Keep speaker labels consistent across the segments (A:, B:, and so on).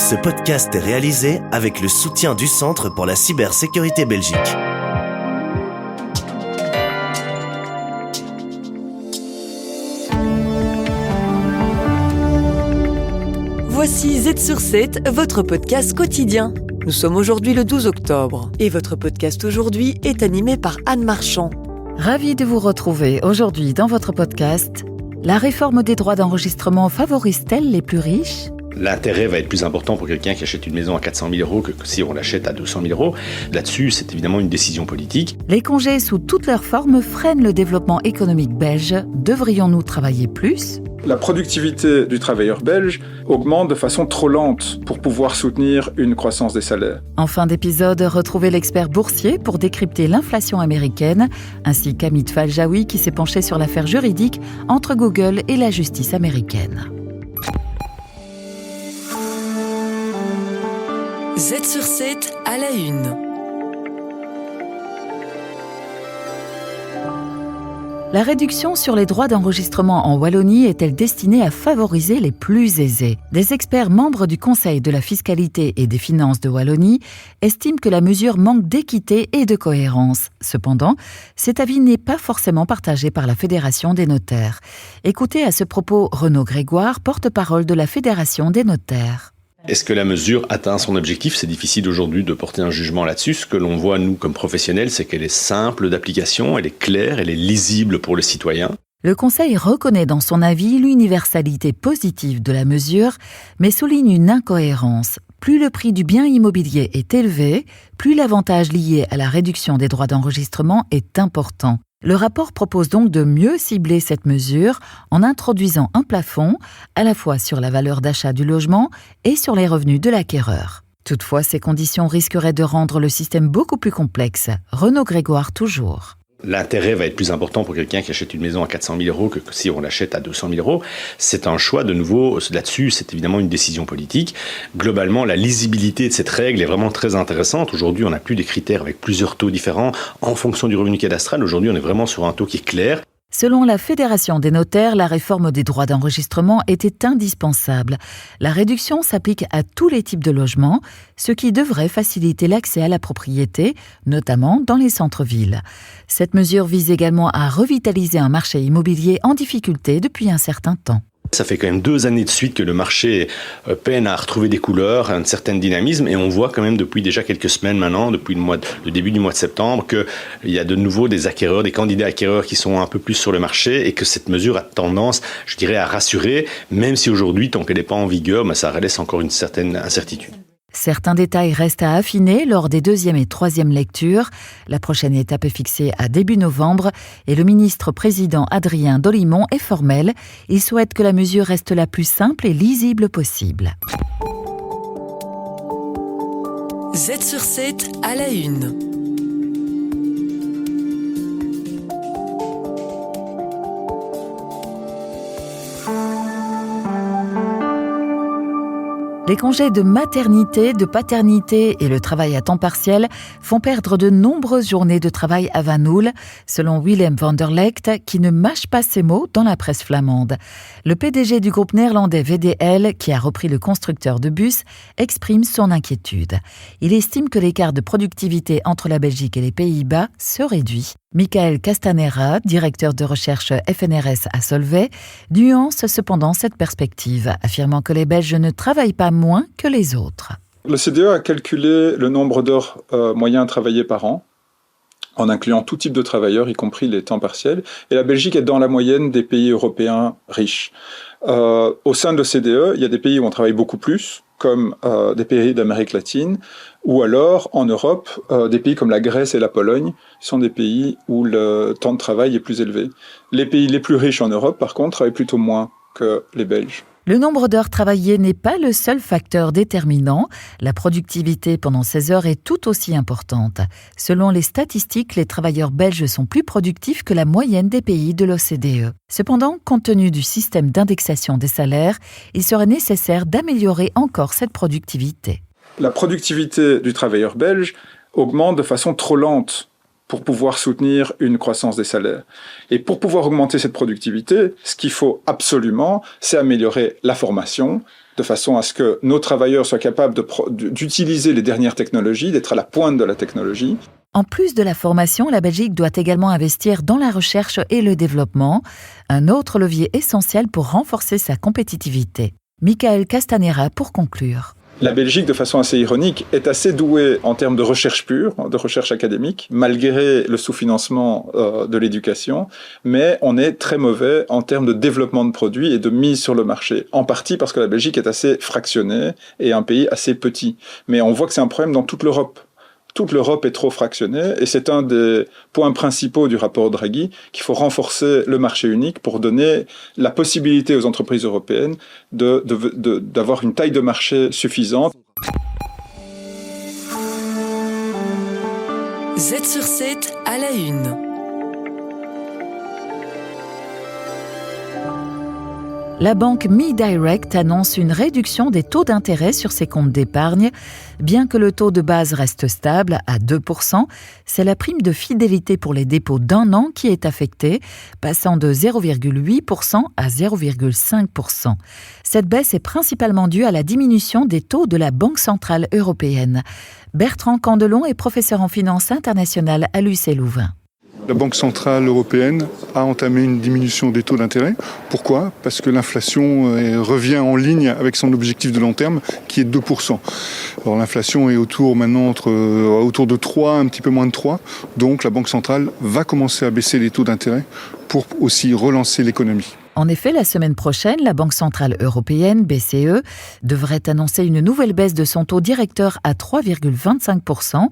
A: Ce podcast est réalisé avec le soutien du Centre pour la cybersécurité Belgique.
B: Voici Z sur 7, votre podcast quotidien. Nous sommes aujourd'hui le 12 octobre et votre podcast aujourd'hui est animé par Anne Marchand.
C: Ravi de vous retrouver aujourd'hui dans votre podcast. La réforme des droits d'enregistrement favorise-t-elle les plus riches ?
D: L'intérêt va être plus important pour quelqu'un qui achète une maison à 400 000 euros que si on l'achète à 200 000 euros. Là-dessus, c'est évidemment une décision politique.
C: Les congés sous toutes leurs formes freinent le développement économique belge. Devrions-nous travailler plus ?
E: La productivité du travailleur belge augmente de façon trop lente pour pouvoir soutenir une croissance des salaires.
C: En fin d'épisode, retrouvez l'expert boursier pour décrypter l'inflation américaine, ainsi qu'Hamid Faljaoui qui s'est penché sur l'affaire juridique entre Google et la justice américaine.
B: Z sur 7 à la une.
C: La réduction sur les droits d'enregistrement en Wallonie est-elle destinée à favoriser les plus aisés ? Des experts membres du Conseil de la fiscalité et des finances de Wallonie estiment que la mesure manque d'équité et de cohérence. Cependant, cet avis n'est pas forcément partagé par la Fédération des notaires. Écoutez à ce propos Renaud Grégoire, porte-parole de la Fédération des notaires.
D: Est-ce que la mesure atteint son objectif ? C'est difficile aujourd'hui de porter un jugement là-dessus. Ce que l'on voit, nous, comme professionnels, c'est qu'elle est simple d'application, elle est claire, elle est lisible pour le citoyen.
C: Le Conseil reconnaît dans son avis l'universalité positive de la mesure, mais souligne une incohérence. Plus le prix du bien immobilier est élevé, plus l'avantage lié à la réduction des droits d'enregistrement est important. Le rapport propose donc de mieux cibler cette mesure en introduisant un plafond à la fois sur la valeur d'achat du logement et sur les revenus de l'acquéreur. Toutefois, ces conditions risqueraient de rendre le système beaucoup plus complexe. Renaud Grégoire toujours.
D: L'intérêt va être plus important pour quelqu'un qui achète une maison à 400 000 euros que si on l'achète à 200 000 euros. C'est un choix, de nouveau, là-dessus, c'est évidemment une décision politique. Globalement, la lisibilité de cette règle est vraiment très intéressante. Aujourd'hui, on n'a plus des critères avec plusieurs taux différents en fonction du revenu cadastral. Aujourd'hui, on est vraiment sur un taux qui est clair.
C: Selon la Fédération des notaires, la réforme des droits d'enregistrement était indispensable. La réduction s'applique à tous les types de logements, ce qui devrait faciliter l'accès à la propriété, notamment dans les centres-villes. Cette mesure vise également à revitaliser un marché immobilier en difficulté depuis un certain temps.
D: Ça fait quand même 2 années de suite que le marché peine à retrouver des couleurs, un certain dynamisme, et on voit quand même depuis déjà quelques semaines maintenant, depuis le début du mois de septembre, qu'il y a de nouveau des acquéreurs, des candidats acquéreurs qui sont un peu plus sur le marché, et que cette mesure a tendance, je dirais, à rassurer, même si aujourd'hui, tant qu'elle n'est pas en vigueur, ça laisse encore une certaine incertitude.
C: Certains détails restent à affiner lors des 2e et 3e lectures. La prochaine étape est fixée à début novembre et le ministre-président Adrien Dolimon est formel. Il souhaite que la mesure reste la plus simple et lisible possible.
B: Z sur 7 à la une.
C: Les congés de maternité, de paternité et le travail à temps partiel font perdre de nombreuses journées de travail à Van Oel, selon Willem van der Lecht, qui ne mâche pas ses mots dans la presse flamande. Le PDG du groupe néerlandais VDL, qui a repris le constructeur de bus, exprime son inquiétude. Il estime que l'écart de productivité entre la Belgique et les Pays-Bas se réduit. Michael Castanera, directeur de recherche FNRS à Solvay, nuance cependant cette perspective, affirmant que les Belges ne travaillent pas moins que les autres.
E: Le CDE a calculé le nombre d'heures moyens travaillées par an, en incluant tout type de travailleurs, y compris les temps partiels, et la Belgique est dans la moyenne des pays européens riches. Au sein de l'OCDE, il y a des pays où on travaille beaucoup plus, comme des pays d'Amérique latine, ou alors en Europe, des pays comme la Grèce et la Pologne sont des pays où le temps de travail est plus élevé. Les pays les plus riches en Europe, par contre, travaillent plutôt moins que les Belges.
C: Le nombre d'heures travaillées n'est pas le seul facteur déterminant. La productivité pendant ces heures est tout aussi importante. Selon les statistiques, les travailleurs belges sont plus productifs que la moyenne des pays de l'OCDE. Cependant, compte tenu du système d'indexation des salaires, il serait nécessaire d'améliorer encore cette productivité.
E: La productivité du travailleur belge augmente de façon trop lente pour pouvoir soutenir une croissance des salaires. Et pour pouvoir augmenter cette productivité, ce qu'il faut absolument, c'est améliorer la formation, de façon à ce que nos travailleurs soient capables d'utiliser les dernières technologies, d'être à la pointe de la technologie.
C: En plus de la formation, la Belgique doit également investir dans la recherche et le développement, un autre levier essentiel pour renforcer sa compétitivité. Michael Castanera pour conclure.
E: La Belgique, de façon assez ironique, est assez douée en termes de recherche pure, de recherche académique, malgré le sous-financement de l'éducation, mais on est très mauvais en termes de développement de produits et de mise sur le marché, en partie parce que la Belgique est assez fractionnée et un pays assez petit. Mais on voit que c'est un problème dans toute l'Europe. Toute l'Europe est trop fractionnée et c'est un des points principaux du rapport Draghi qu'il faut renforcer le marché unique pour donner la possibilité aux entreprises européennes d'avoir une taille de marché suffisante.
B: Z/7 à la une.
C: La banque MeDirect annonce une réduction des taux d'intérêt sur ses comptes d'épargne. Bien que le taux de base reste stable à 2%, c'est la prime de fidélité pour les dépôts d'1 an qui est affectée, passant de 0,8% à 0,5%. Cette baisse est principalement due à la diminution des taux de la Banque centrale européenne. Bertrand Candelon est professeur en finance internationale à l'UC Louvain.
F: La Banque centrale européenne a entamé une diminution des taux d'intérêt. Pourquoi ? Parce que l'inflation revient en ligne avec son objectif de long terme qui est de 2%. Alors l'inflation est autour de 3, un petit peu moins de 3. Donc la Banque centrale va commencer à baisser les taux d'intérêt pour aussi relancer l'économie.
C: En effet, la semaine prochaine, la Banque centrale européenne, BCE, devrait annoncer une nouvelle baisse de son taux directeur à 3,25%,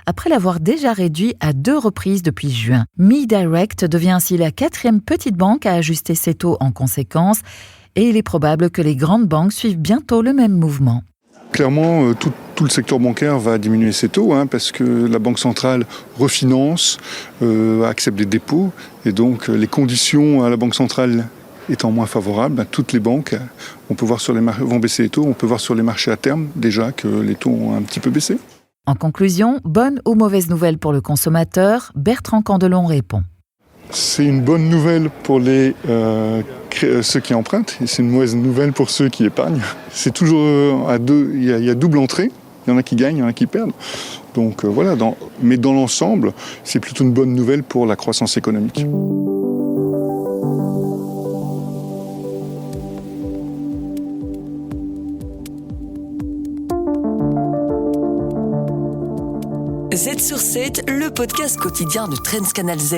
C: après l'avoir déjà réduit à 2 reprises depuis juin. MeDirect devient ainsi la 4e petite banque à ajuster ses taux en conséquence, et il est probable que les grandes banques suivent bientôt le même mouvement.
F: Clairement, tout le secteur bancaire va diminuer ses taux parce que la Banque centrale refinance, accepte des dépôts, et donc les conditions à la Banque centrale étant moins favorables, toutes les banques vont baisser les taux. On peut voir sur les marchés à terme déjà que les taux ont un petit peu baissé.
C: En conclusion, bonne ou mauvaise nouvelle pour le consommateur, Bertrand Candelon répond.
F: C'est une bonne nouvelle pour ceux qui empruntent et c'est une mauvaise nouvelle pour ceux qui épargnent. C'est toujours il y a double entrée. Il y en a qui gagnent, il y en a qui perdent. Donc voilà, mais dans l'ensemble, c'est plutôt une bonne nouvelle pour la croissance économique.
B: Z/7, le podcast quotidien de Trends Canal Z.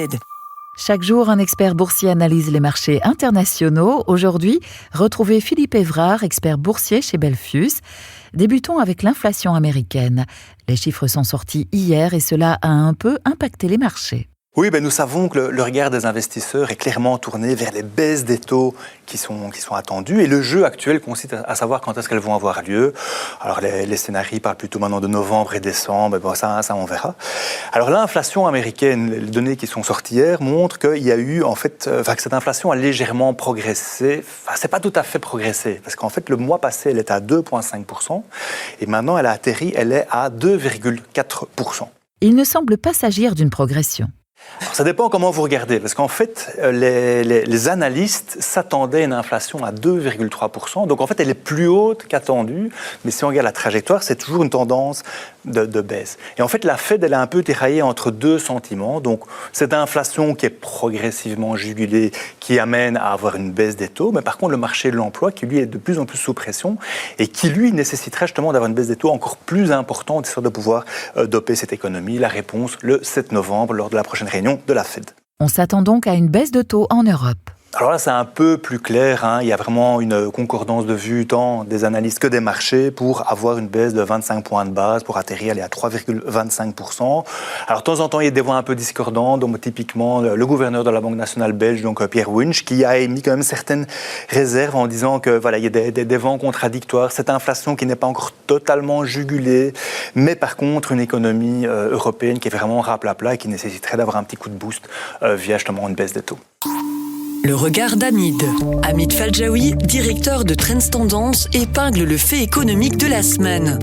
C: Chaque jour, un expert boursier analyse les marchés internationaux. Aujourd'hui, retrouvez Philippe Évrard, expert boursier chez Belfius. Débutons avec l'inflation américaine. Les chiffres sont sortis hier et cela a un peu impacté les marchés.
G: Oui, nous savons que le regard des investisseurs est clairement tourné vers les baisses des taux qui sont attendues. Et le jeu actuel consiste à savoir quand est-ce qu'elles vont avoir lieu. Alors les scénarios parlent plutôt maintenant de novembre et décembre. Ça on verra. Alors l'inflation américaine, les données qui sont sorties hier montrent qu'il y a eu que cette inflation a légèrement progressé. C'est pas tout à fait progressé parce qu'en fait le mois passé elle était à 2,5% et maintenant elle est à 2,4%.
C: Il ne semble pas s'agir d'une progression.
G: Alors, ça dépend comment vous regardez, parce qu'en fait, les analystes s'attendaient à une inflation à 2,3%, donc en fait, elle est plus haute qu'attendue, mais si on regarde la trajectoire, c'est toujours une tendance de baisse. Et en fait, la Fed, elle est un peu tiraillée entre deux sentiments, donc cette inflation qui est progressivement jugulée, qui amène à avoir une baisse des taux, mais par contre, le marché de l'emploi, qui lui est de plus en plus sous pression, et qui lui nécessiterait justement d'avoir une baisse des taux encore plus importante, histoire de pouvoir doper cette économie. La réponse, le 7 novembre, lors de la prochaine réunion de la Fed.
C: On s'attend donc à une baisse de taux en Europe.
G: Alors là, c'est un peu plus clair. Il y a vraiment une concordance de vue tant des analystes que des marchés pour avoir une baisse de 25 points de base pour atterrir à 3,25%. Alors, de temps en temps, il y a des voix un peu discordantes. Donc, typiquement, le gouverneur de la Banque nationale belge, donc Pierre Wunsch, qui a émis quand même certaines réserves en disant que il y a des vents contradictoires. Cette inflation qui n'est pas encore totalement jugulée, mais par contre, une économie européenne qui est vraiment raplapla et qui nécessiterait d'avoir un petit coup de boost via justement une baisse des taux.
B: Le regard d'Hamid. Hamid Faljaoui, directeur de Trends Tendance, épingle le fait économique de la semaine.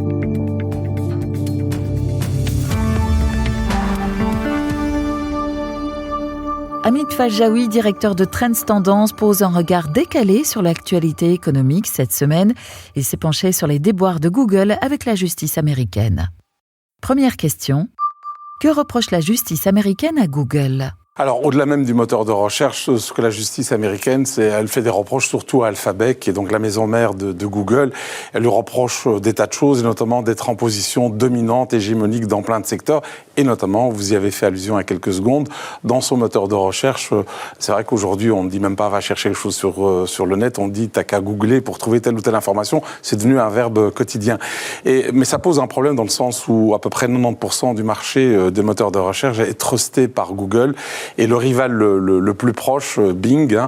C: Amit Fajaoui, directeur de Trends Tendance, pose un regard décalé sur l'actualité économique cette semaine. Il s'est penché sur les déboires de Google avec la justice américaine. Première question. Que reproche la justice américaine à Google ?
H: Alors, au-delà même du moteur de recherche, ce que la justice américaine, elle fait des reproches surtout à Alphabet, qui est donc la maison mère de Google. Elle lui reproche des tas de choses, et notamment d'être en position dominante, hégémonique dans plein de secteurs, et notamment, vous y avez fait allusion il y a quelques secondes, dans son moteur de recherche. C'est vrai qu'aujourd'hui, on ne dit même pas va chercher quelque chose sur le net, on dit t'as qu'à googler pour trouver telle ou telle information. C'est devenu un verbe quotidien. Mais ça pose un problème dans le sens où à peu près 90% du marché des moteurs de recherche est trusté par Google. Et le rival le plus proche, Bing,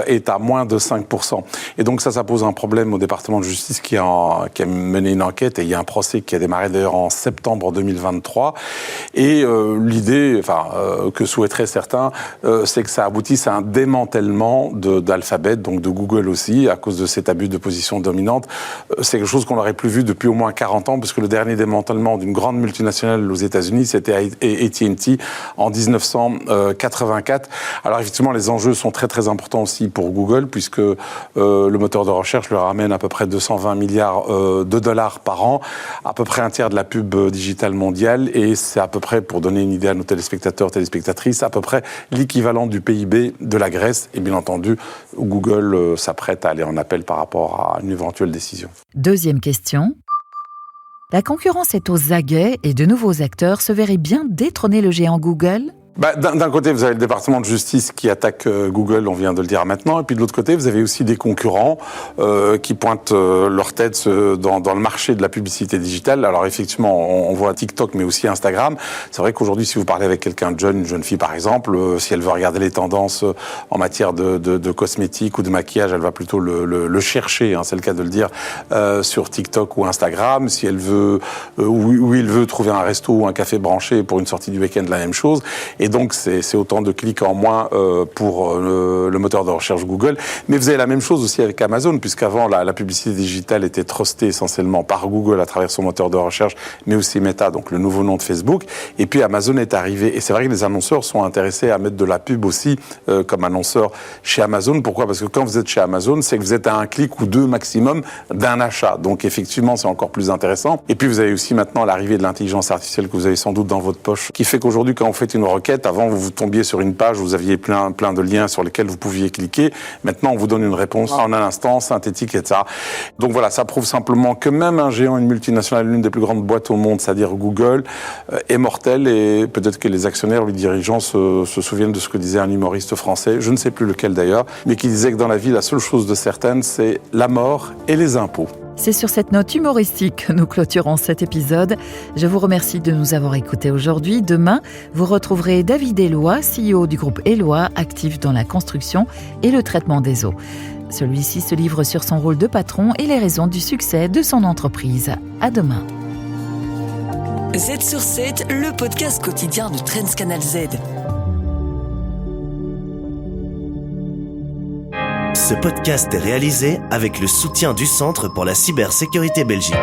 H: est à moins de 5%. Et donc ça pose un problème au département de justice qui a mené une enquête, et il y a un procès qui a démarré d'ailleurs en septembre 2023. Et l'idée, que souhaiteraient certains, c'est que ça aboutisse à un démantèlement d'Alphabet, donc de Google aussi, à cause de cet abus de position dominante. C'est quelque chose qu'on n'aurait plus vu depuis au moins 40 ans, puisque le dernier démantèlement d'une grande multinationale aux États-Unis, c'était AT&T en 1984. Alors effectivement, les enjeux sont très très importants aussi pour Google, puisque le moteur de recherche leur ramène à peu près 220 milliards de dollars par an, à peu près un tiers de la pub digitale mondiale, et c'est à peu près, pour donner une idée à nos téléspectateurs, téléspectatrices, à peu près l'équivalent du PIB de la Grèce. Et bien entendu, Google s'apprête à aller en appel par rapport à une éventuelle décision.
C: Deuxième question. La concurrence est aux aguets et de nouveaux acteurs se verraient bien détrôner le géant Google ?
H: D'un côté, vous avez le département de justice qui attaque Google, on vient de le dire maintenant, et puis de l'autre côté, vous avez aussi des concurrents qui pointent leur tête dans le marché de la publicité digitale. Alors effectivement, on voit TikTok, mais aussi Instagram. C'est vrai qu'aujourd'hui, si vous parlez avec quelqu'un de jeune, une jeune fille par exemple, si elle veut regarder les tendances en matière de cosmétiques ou de maquillage, elle va plutôt le chercher, c'est le cas de le dire, sur TikTok ou Instagram. Si elle veut, ou il veut trouver un resto ou un café branché pour une sortie du week-end, la même chose. Et donc, c'est autant de clics en moins pour le moteur de recherche Google. Mais vous avez la même chose aussi avec Amazon, puisqu'avant, la publicité digitale était trustée essentiellement par Google à travers son moteur de recherche, mais aussi Meta, donc le nouveau nom de Facebook. Et puis, Amazon est arrivé. Et c'est vrai que les annonceurs sont intéressés à mettre de la pub aussi comme annonceur chez Amazon. Pourquoi ? Parce que quand vous êtes chez Amazon, c'est que vous êtes à un clic ou deux maximum d'un achat. Donc, effectivement, c'est encore plus intéressant. Et puis, vous avez aussi maintenant l'arrivée de l'intelligence artificielle que vous avez sans doute dans votre poche, qui fait qu'aujourd'hui, quand vous faites une requête, avant, vous tombiez sur une page, vous aviez plein de liens sur lesquels vous pouviez cliquer. Maintenant, on vous donne une réponse en un instant, synthétique, etc. Donc voilà, ça prouve simplement que même un géant, une multinationale, l'une des plus grandes boîtes au monde, c'est-à-dire Google, est mortel, et peut-être que les actionnaires ou les dirigeants se souviennent de ce que disait un humoriste français, je ne sais plus lequel d'ailleurs, mais qui disait que dans la vie, la seule chose de certaine, c'est la mort et les impôts.
C: C'est sur cette note humoristique que nous clôturons cet épisode. Je vous remercie de nous avoir écoutés aujourd'hui. Demain, vous retrouverez David Eloi, CEO du groupe Eloi, actif dans la construction et le traitement des eaux. Celui-ci se livre sur son rôle de patron et les raisons du succès de son entreprise. À demain.
B: Z sur 7, le podcast quotidien de Trends Canal Z.
A: Ce podcast est réalisé avec le soutien du Centre pour la cybersécurité Belgique.